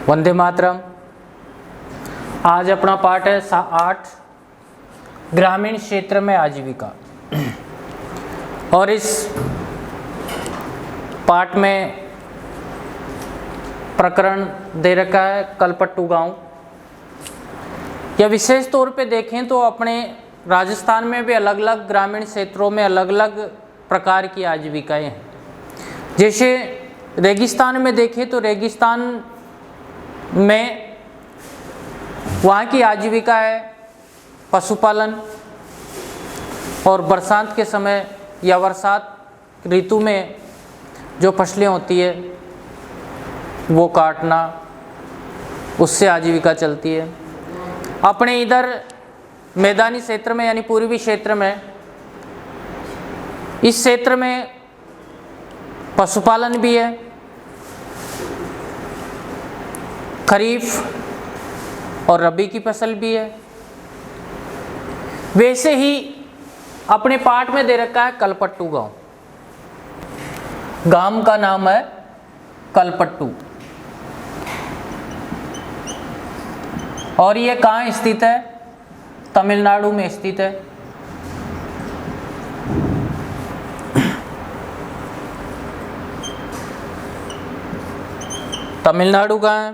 वंदे मातरम। आज अपना पाठ है 8 ग्रामीण क्षेत्र में आजीविका। और इस पाठ में प्रकरण दे रखा है कलपट्टू गांव। या विशेष तौर पे देखें तो अपने राजस्थान में भी अलग अलग ग्रामीण क्षेत्रों में अलग अलग प्रकार की आजीविकाएं हैं। जैसे रेगिस्तान में देखें तो रेगिस्तान में वहाँ की आजीविका है पशुपालन, और बरसात के समय या बरसात ऋतु में जो फसलें होती है वो काटना, उससे आजीविका चलती है। अपने इधर मैदानी क्षेत्र में यानी पूर्वी क्षेत्र में, इस क्षेत्र में पशुपालन भी है, खरीफ और रबी की फसल भी है। वैसे ही अपने पाठ में दे रखा है कलपट्टू गांव। गांव का नाम है कलपट्टू, और ये कहाँ स्थित है? तमिलनाडु में स्थित है। तमिलनाडु का है,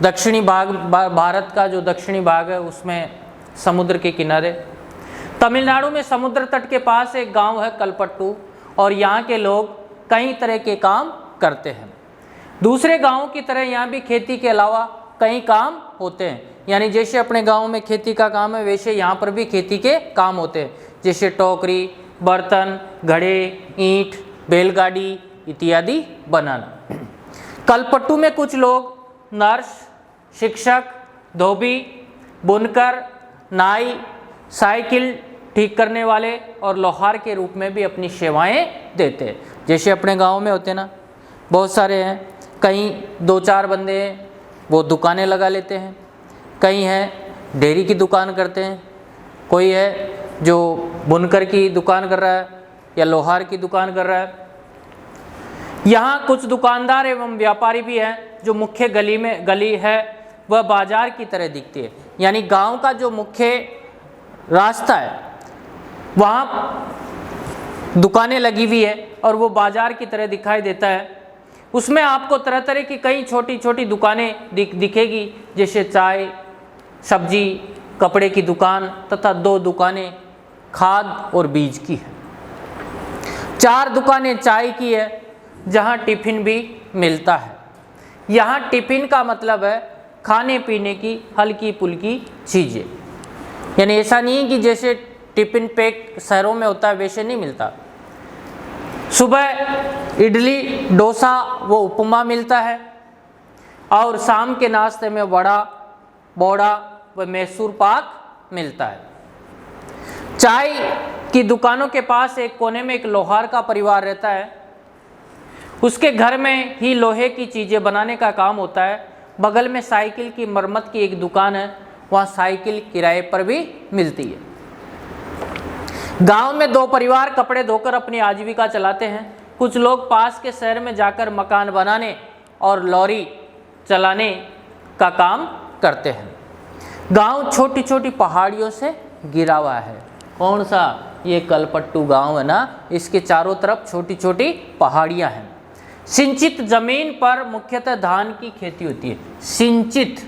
दक्षिणी भाग भारत का जो दक्षिणी भाग है उसमें समुद्र के किनारे। तमिलनाडु में समुद्र तट के पास एक गांव है कलपट्टू, और यहाँ के लोग कई तरह के काम करते हैं। दूसरे गांवों की तरह यहाँ भी खेती के अलावा कई काम होते हैं। यानी जैसे अपने गांव में खेती का काम है, वैसे यहाँ पर भी खेती के काम होते हैं। जैसे टोकरी, बर्तन, घड़े, ईंट, बैलगाड़ी इत्यादि बनाना। कलपट्टू में कुछ लोग नर्स, शिक्षक, धोबी, बुनकर, नाई, साइकिल ठीक करने वाले और लोहार के रूप में भी अपनी सेवाएं देते हैं। जैसे अपने गांव में होते ना, बहुत सारे हैं, कहीं 2-4 बंदे हैं वो दुकानें लगा लेते हैं, कई हैं डेयरी की दुकान करते हैं, कोई है जो बुनकर की दुकान कर रहा है या लोहार की दुकान कर रहा है। यहाँ कुछ दुकानदार एवं व्यापारी भी हैं जो मुख्य गली है वह बाजार की तरह दिखती है। यानी गांव का जो मुख्य रास्ता है वहाँ दुकानें लगी हुई है और वो बाजार की तरह दिखाई देता है। उसमें आपको तरह तरह की कई छोटी छोटी दुकानें दिखेगी, जैसे चाय, सब्जी, कपड़े की दुकान तथा 2 दुकानें खाद और बीज की है। 4 दुकानें चाय की है जहां टिफिन भी मिलता है। यहाँ टिफिन का मतलब है खाने पीने की हल्की फुल्की चीज़ें। यानी ऐसा नहीं है कि जैसे टिफिन पैक शहरों में होता है वैसे नहीं मिलता। सुबह इडली, डोसा व उपमा मिलता है, और शाम के नाश्ते में वड़ा, बोड़ा व मैसूर पाक मिलता है। चाय की दुकानों के पास एक कोने में एक लोहार का परिवार रहता है। उसके घर में ही लोहे की चीज़ें बनाने का काम होता है। बगल में साइकिल की मरम्मत की एक दुकान है, वहाँ साइकिल किराए पर भी मिलती है। गांव में 2 परिवार कपड़े धोकर अपनी आजीविका चलाते हैं। कुछ लोग पास के शहर में जाकर मकान बनाने और लॉरी चलाने का काम करते हैं। गांव छोटी छोटी पहाड़ियों से घिरा हुआ है। कौन सा? ये कलपट्टू गांव है ना, इसके चारों तरफ छोटी छोटी पहाड़ियां हैं। सिंचित जमीन पर मुख्यतः धान की खेती होती है। सिंचित,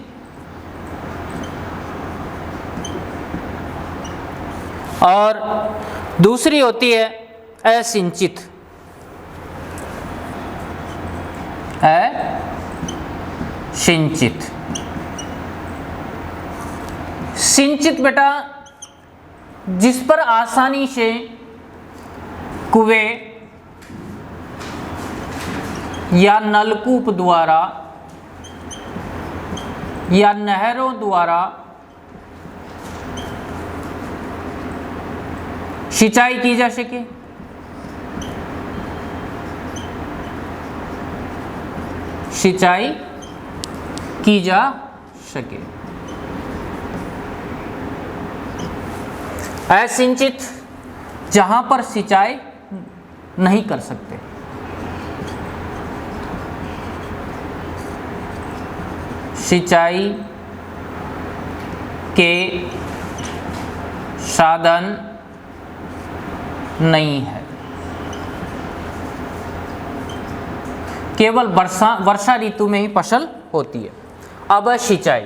और दूसरी होती है असिंचित। सिंचित, सिंचित बेटा जिस पर आसानी से कुएं या नलकूप द्वारा या नहरों द्वारा सिंचाई की जा सके। सिंचाई की जा सके। असिंचित, जहां पर सिंचाई नहीं कर सकते। सिंचाई के साधन नहीं है, केवल वर्षा ऋतु में ही फसल होती है। अब सिंचाई,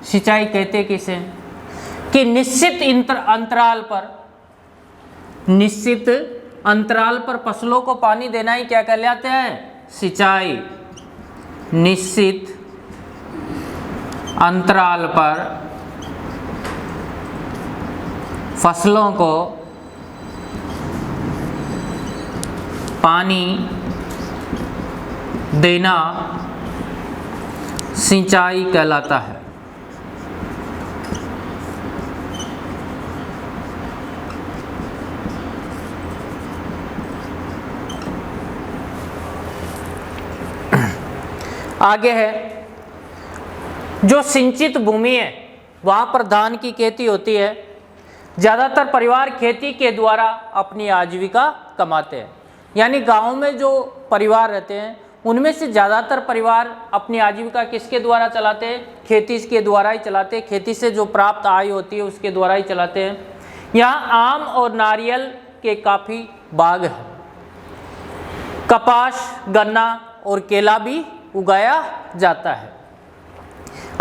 सिंचाई कहते किसे कि निश्चित अंतराल पर फसलों को पानी देना ही क्या कहलाते हैं, सिंचाई। निश्चित अंतराल पर फसलों को पानी देना सिंचाई कहलाता है। आगे है, जो सिंचित भूमि है वहाँ पर धान की खेती होती है। ज़्यादातर परिवार खेती के द्वारा अपनी आजीविका कमाते हैं। यानी गांव में जो परिवार रहते हैं उनमें से ज़्यादातर परिवार अपनी आजीविका किसके द्वारा चलाते हैं, खेती के द्वारा ही चलाते हैं। खेती से जो प्राप्त आय होती है उसके द्वारा ही चलाते हैं। यहाँ आम और नारियल के काफ़ी बाग हैं। कपास, गन्ना और केला भी उगाया जाता है।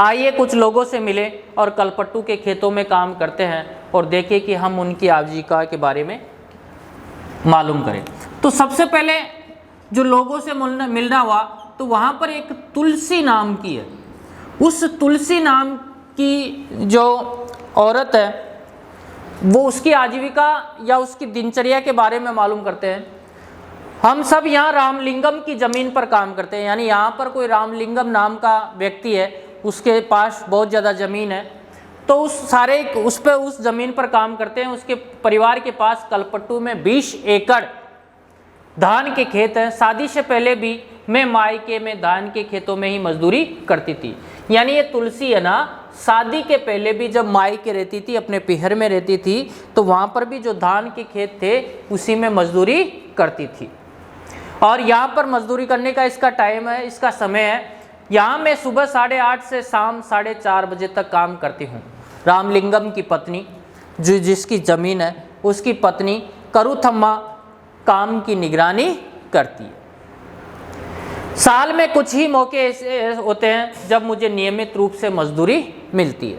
आइए कुछ लोगों से मिले और कलपट्टू के खेतों में काम करते हैं और देखें कि हम उनकी आजीविका के बारे में मालूम करें। तो सबसे पहले जो लोगों से मिलना हुआ तो वहाँ पर एक तुलसी नाम की है। उस तुलसी नाम की जो औरत है वो उसकी आजीविका या उसकी दिनचर्या के बारे में मालूम करते हैं। हम सब यहाँ रामलिंगम की ज़मीन पर काम करते हैं। यानी यहाँ पर कोई रामलिंगम नाम का व्यक्ति है, उसके पास बहुत ज़्यादा ज़मीन है, तो उस ज़मीन पर काम करते हैं। उसके परिवार के पास कलपट्टू में 20 एकड़ धान के खेत हैं। शादी से पहले भी मैं मायके में धान के खेतों में ही मजदूरी करती थी। यानी ये तुलसी है ना, शादी के पहले भी जब मायके रहती थी, अपने पिहर में रहती थी, तो वहाँ पर भी जो धान के खेत थे उसी में मजदूरी करती थी। और यहाँ पर मजदूरी करने का इसका टाइम है, इसका समय है। यहाँ मैं सुबह 8:30 से शाम 4:30 बजे तक काम करती हूँ। रामलिंगम की पत्नी जो जिसकी ज़मीन है उसकी पत्नी करुथम्मा काम की निगरानी करती है। साल में कुछ ही मौके ऐसे होते हैं जब मुझे नियमित रूप से मजदूरी मिलती है।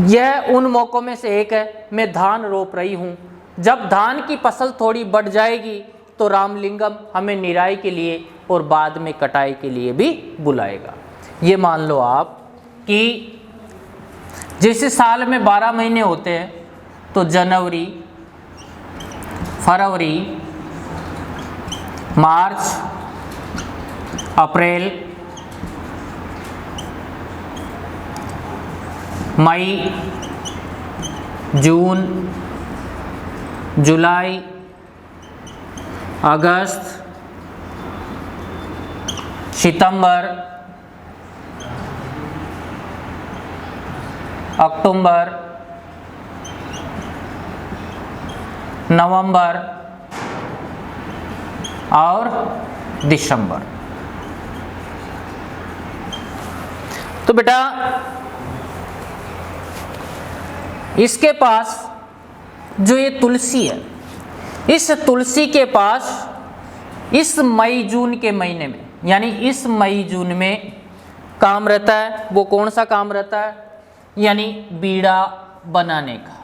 यह उन मौक़ों में से एक है। मैं धान रोप रही हूँ। जब धान की फसल थोड़ी बढ़ जाएगी तो रामलिंगम हमें निराई के लिए और बाद में कटाई के लिए भी बुलाएगा। ये मान लो आप कि जैसे साल में 12 महीने होते हैं तो जनवरी, फरवरी, मार्च, अप्रैल, मई, जून, जुलाई, अगस्त, सितंबर, अक्टूबर, नवंबर और दिसंबर। तो बेटा इसके पास जो ये तुलसी है, इस तुलसी के पास इस मई जून के महीने में, यानी इस मई जून में काम रहता है। वो कौन सा काम रहता है? यानी बीड़ा बनाने का।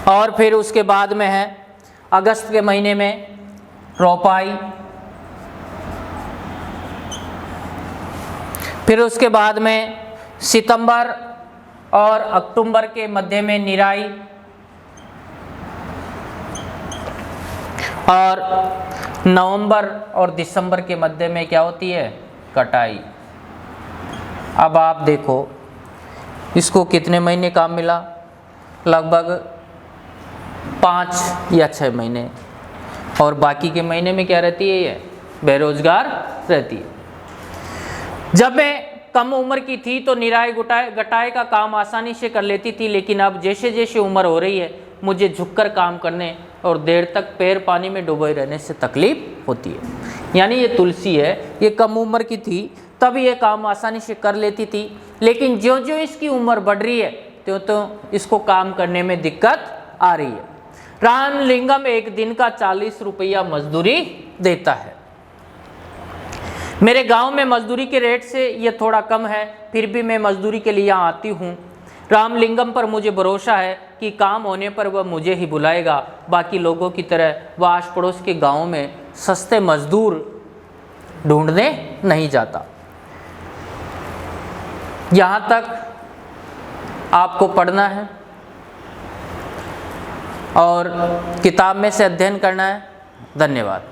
और फिर उसके बाद में है अगस्त के महीने में रोपाई। फिर उसके बाद में सितंबर और अक्टूबर के मध्य में निराई और नवंबर और दिसंबर के मध्य में क्या होती है? कटाई। अब आप देखो इसको कितने महीने काम मिला? लगभग 5 या 6 महीने। और बाकी के महीने में क्या रहती है? ये बेरोजगार रहती है। जब मैं कम उम्र की थी तो निराई गटाई का काम आसानी से कर लेती थी, लेकिन अब जैसे जैसे उम्र हो रही है मुझे झुककर काम करने और देर तक पैर पानी में डूबे रहने से तकलीफ होती है। यानी ये तुलसी है, ये कम उम्र की थी तब ये काम आसानी से कर लेती थी, लेकिन ज्यों ज्यों इसकी उम्र बढ़ रही है त्यों त्यों इसको काम करने में दिक्कत आ रही है। रामलिंगम एक दिन का 40 रुपया मजदूरी देता है। मेरे गांव में मजदूरी के रेट से ये थोड़ा कम है, फिर भी मैं मजदूरी के लिए यहाँ आती हूँ। रामलिंगम पर मुझे भरोसा है कि काम होने पर वह मुझे ही बुलाएगा। बाकी लोगों की तरह वह आस पड़ोस के गाँव में सस्ते मजदूर ढूंढने नहीं जाता। यहाँ तक आपको पढ़ना है और किताब में से अध्ययन करना है। धन्यवाद।